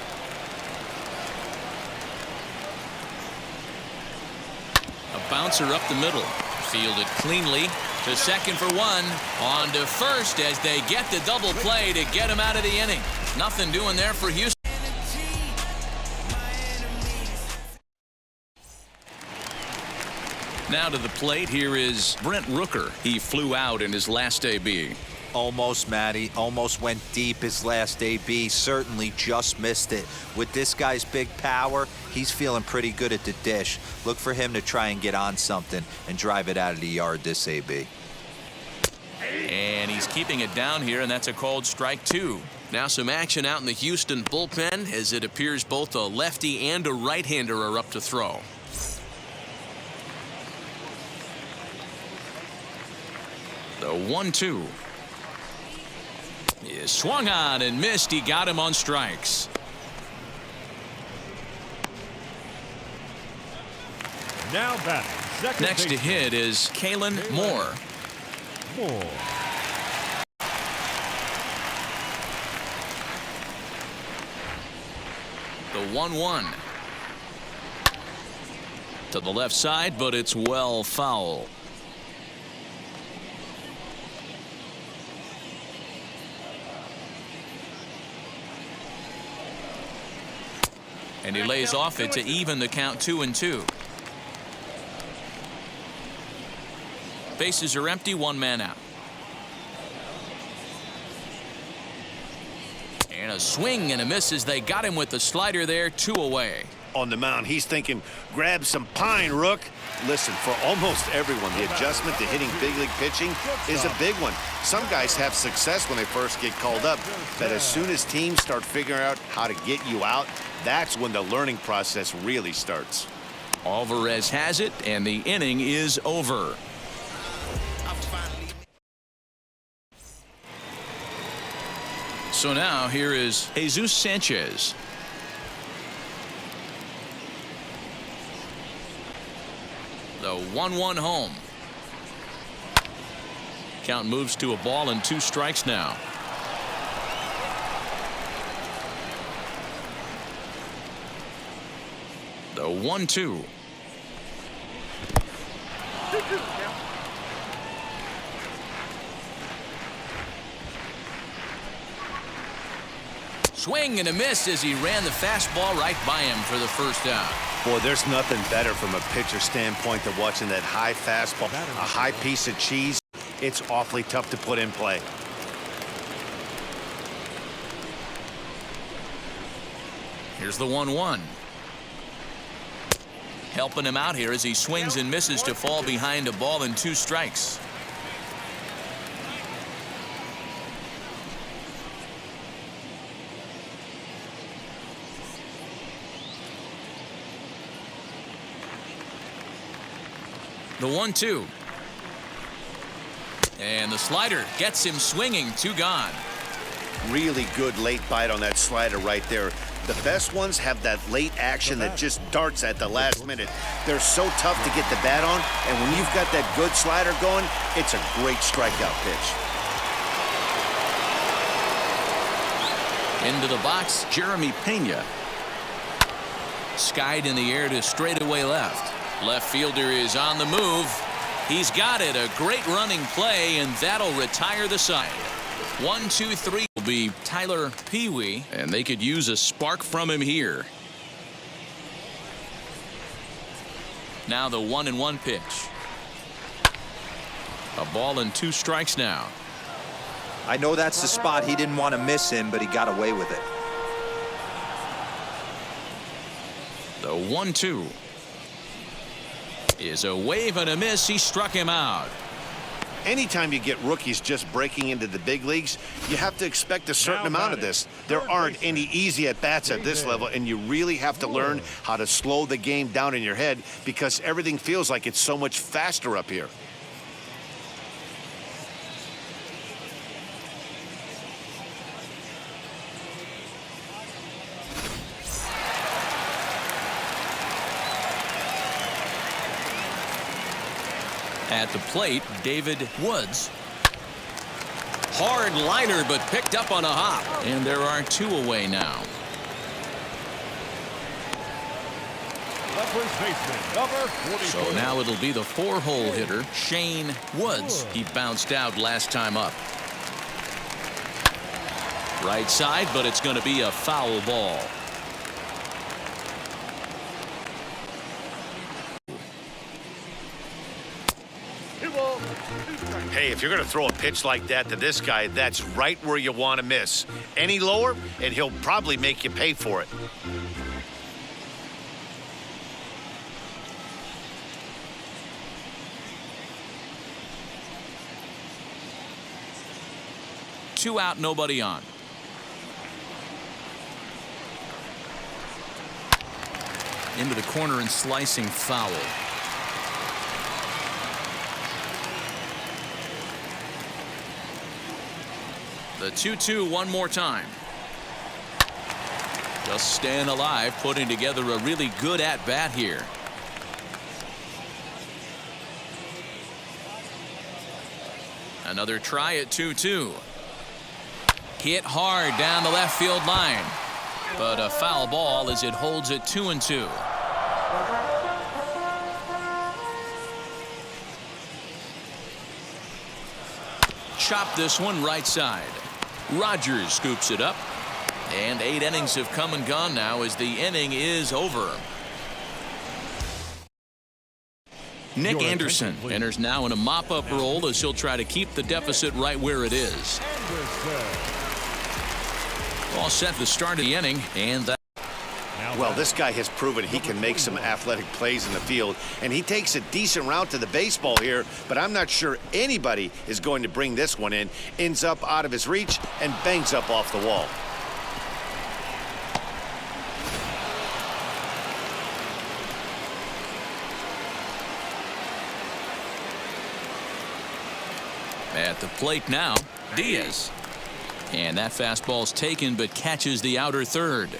A bouncer up the middle. Fielded cleanly to second for one. On to first as they get the double play to get him out of the inning. Nothing doing there for Houston. Now to the plate, here is Brent Rooker. He flew out in his last AB. Almost, Matty. Almost went deep his last AB. Certainly just missed it. With this guy's big power, he's feeling pretty good at the dish. Look for him to try and get on something and drive it out of the yard this AB. And he's keeping it down here, and that's a called strike 2. Now some action out in the Houston bullpen as it appears both a lefty and a right-hander are up to throw. The 1-2 is swung on and missed. He got him on strikes. Now batting, second Next to baseman, hit is Kalen Moore. The 1-1 to the left side, but it's well foul. And he lays off it to even the count 2-2. Bases are empty, one man out. And a swing and a miss as they got him with the slider there, 2 away. On the mound, he's thinking, grab some pine, Rook. Listen, for almost everyone, the adjustment to hitting big league pitching is a big one. Some guys have success when they first get called up, but as soon as teams start figuring out how to get you out, that's when the learning process really starts. Alvarez has it, and the inning is over. So now here is Jesus Sanchez. The 1-1 home. Count moves to a ball and 2 strikes now. The 1-2. Swing and a miss as he ran the fastball right by him for the first out. Boy, there's nothing better from a pitcher standpoint than watching that high fastball, a high piece of cheese. It's awfully tough to put in play. Here's the 1-1. Helping him out here as he swings and misses to fall behind a ball and 2 strikes. The 1-2. And the slider gets him swinging, 2 gone. Really good late bite on that slider right there. The best ones have that late action that just darts at the last minute. They're so tough to get the bat on, and when you've got that good slider going, it's a great strikeout pitch. Into the box, Jeremy Pena. Skied in the air to straightaway left. Left fielder is on the move. He's got it. A great running play, and that'll retire the side. 1, 2, 3 will be Tyler Pee-wee, and they could use a spark from him here. Now the 1-1 pitch. A ball and 2 strikes now. I know that's the spot he didn't want to miss him, but he got away with it. The 1-2 is a wave and a miss. He struck him out. Anytime you get rookies just breaking into the big leagues, you have to expect a certain amount of this. There aren't any easy at-bats at this level, and you really have to learn how to slow the game down in your head because everything feels like it's so much faster up here. At the plate, David Woods. Hard liner, but picked up on a hop. And there are 2 away now. The first baseman, number 44. So now it'll be the 4-hole hitter, Shane Woods. He bounced out last time up. Right side, but it's going to be a foul ball. Hey, if you're going to throw a pitch like that to this guy, that's right where you want to miss. Any lower, and he'll probably make you pay for it. Two out, nobody on. Into the corner and slicing foul. The 2-2 one more time. Just staying alive, putting together a really good at-bat here. Another try at 2-2. Hit hard down the left field line. But a foul ball as it holds it 2-2. Chop this one right side. Rogers scoops it up. And 8 innings have come and gone now as the inning is over. Nick Anderson enters now in a mop-up role as he'll try to keep the deficit right where it is. All set to start of the inning, and that. Well, this guy has proven he can make some athletic plays in the field, and he takes a decent route to the baseball here, but I'm not sure anybody is going to bring this one in. Ends up out of his reach and bangs up off the wall. At the plate now, Diaz. And that fastball's taken but catches the outer third.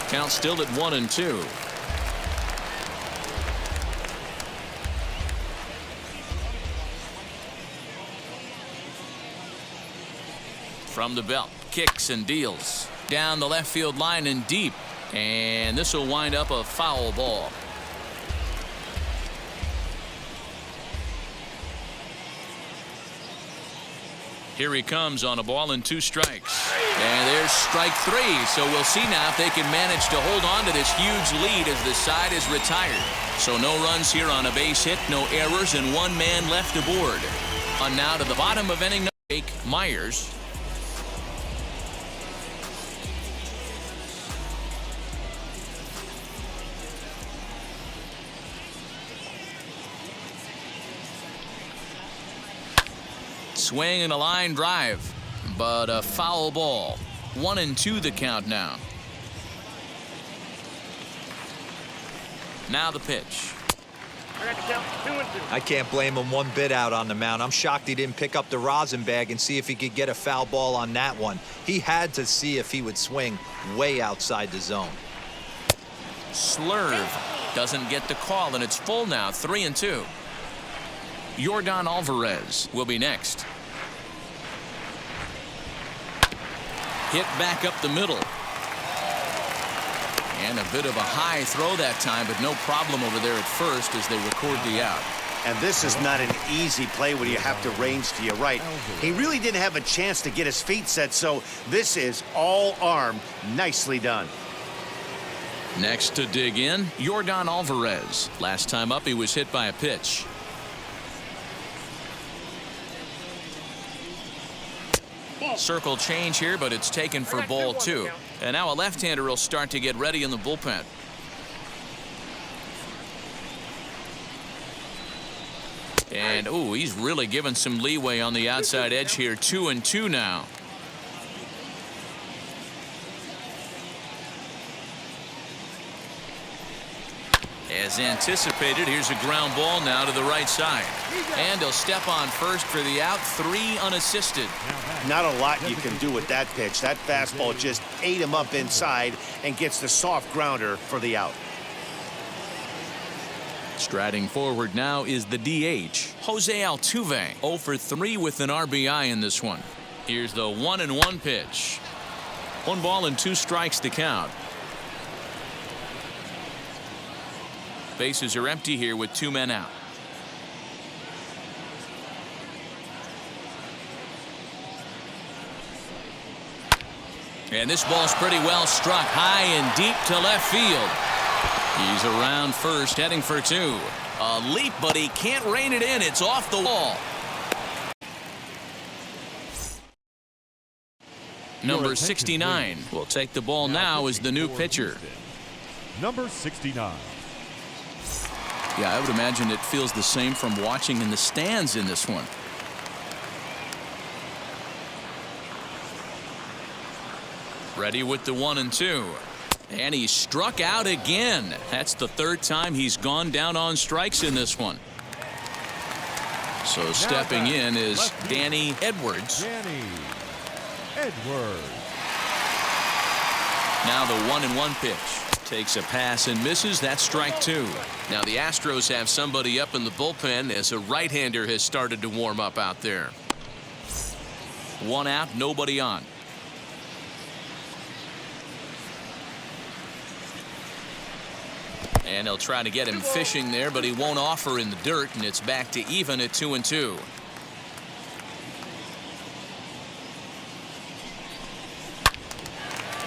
Count still at 1-2. From the belt, kicks and deals. Down the left field line and deep. And this will wind up a foul ball. Here he comes on a ball and 2 strikes. And there's strike 3. So we'll see now if they can manage to hold on to this huge lead as the side is retired. So no runs here on a base hit, no errors, and 1 man left aboard. On now to the bottom of inning, Jake Myers. Swing and a line drive, but a foul ball. 1-2 the count now. Now the pitch. I got the count 2-2. I can't blame him one bit out on the mound. I'm shocked he didn't pick up the rosin bag and see if he could get a foul ball on that one. He had to see if he would swing way outside the zone. Slurve doesn't get the call, and it's full now, 3-2. Yordan Alvarez will be next. Hit back up the middle. And a bit of a high throw that time, but no problem over there at first as they record the out. And this is not an easy play when you have to range to your right. He really didn't have a chance to get his feet set, so this is all arm. Nicely done. Next to dig in, Yordan Alvarez. Last time up, he was hit by a pitch. Circle change here, but it's taken for ball 2. And now a left-hander will start to get ready in the bullpen. And, ooh, he's really given some leeway on the outside edge here. 2-2 now. As anticipated, here's a ground ball now to the right side. And he'll step on first for the out. 3 unassisted. Not a lot you can do with that pitch. That fastball just ate him up inside and gets the soft grounder for the out. Striding forward now is the DH, Jose Altuve. 0 for 3 with an RBI in this one. Here's the 1-1 pitch. 1 ball and 2 strikes to count. Bases are empty here with 2 men out. And this ball's pretty well struck high and deep to left field. He's around first, heading for 2. A leap, but he can't rein it in. It's off the wall. Number 69 will take the ball now as the new pitcher. Number 69. Yeah, I would imagine it feels the same from watching in the stands in this one. Ready with the 1-2. And he struck out again. That's the 3rd time he's gone down on strikes in this one. So stepping in is Danny Edwards. Danny Edwards. Now the 1-1 pitch. Takes a pass and misses. That's strike 2. Now the Astros have somebody up in the bullpen as a right-hander has started to warm up out there. 1 out, nobody on. And he'll try to get him fishing there, but he won't offer in the dirt, and it's back to even at 2-2.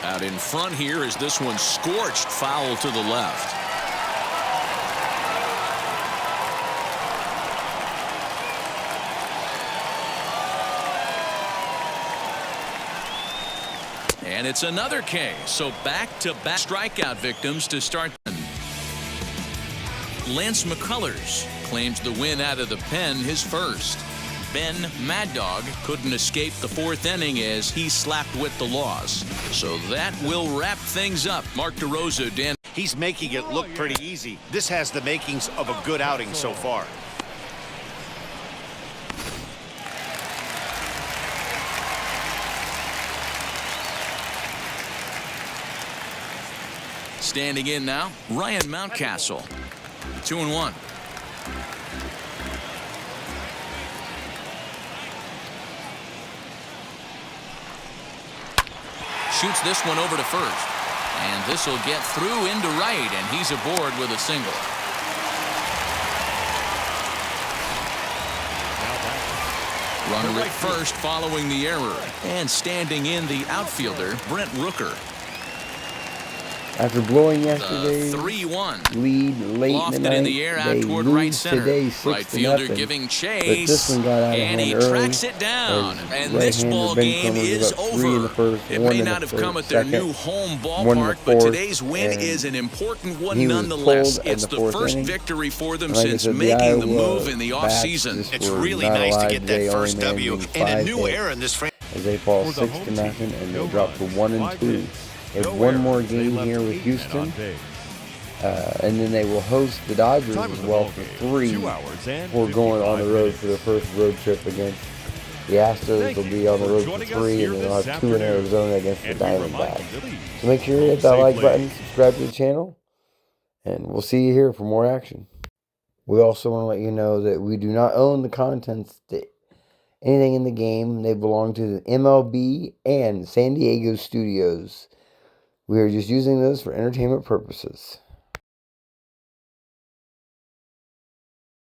Out in front here is this one scorched foul to the left. And it's another K. So back-to-back strikeout victims to start. Lance McCullers claims the win out of the pen, his first. Ben Mad Dog couldn't escape the 4th inning as he slapped with the loss. So that will wrap things up. Mark DeRosa, Dan. He's making it look pretty easy. This has the makings of a good outing so far. Standing in now, Ryan Mountcastle. 2-1. Shoots this one over to first. And this will get through into right, and he's aboard with a single. Runner at first following the error. And standing in the outfielder, Brent Rooker. After blowing yesterday's 3-1 lead late in the night, in the air out they toward lose right center. today 6-0. Right fielder giving chase, but this one got out of and he hand early, tracks it down. And right this ball game is over. First, it may not have come at their new home ballpark, but today's win is an important one nonetheless. It's the first victory for them since making the move in the offseason. It's really nice to get that first W and a new era in this franchise. As they fall 6-0 and they drop to 1-2. They have one more game here with Houston, and then they will host the Dodgers as well for 3 before going on the road for their first road trip against the Astros. They'll be on the road for 3, and then they'll have 2 in Arizona against the Diamondbacks. So make sure you hit that like button, subscribe to the channel, and we'll see you here for more action. We also want to let you know that we do not own the contents to anything in the game. They belong to the MLB and San Diego studios. We are just using those for entertainment purposes.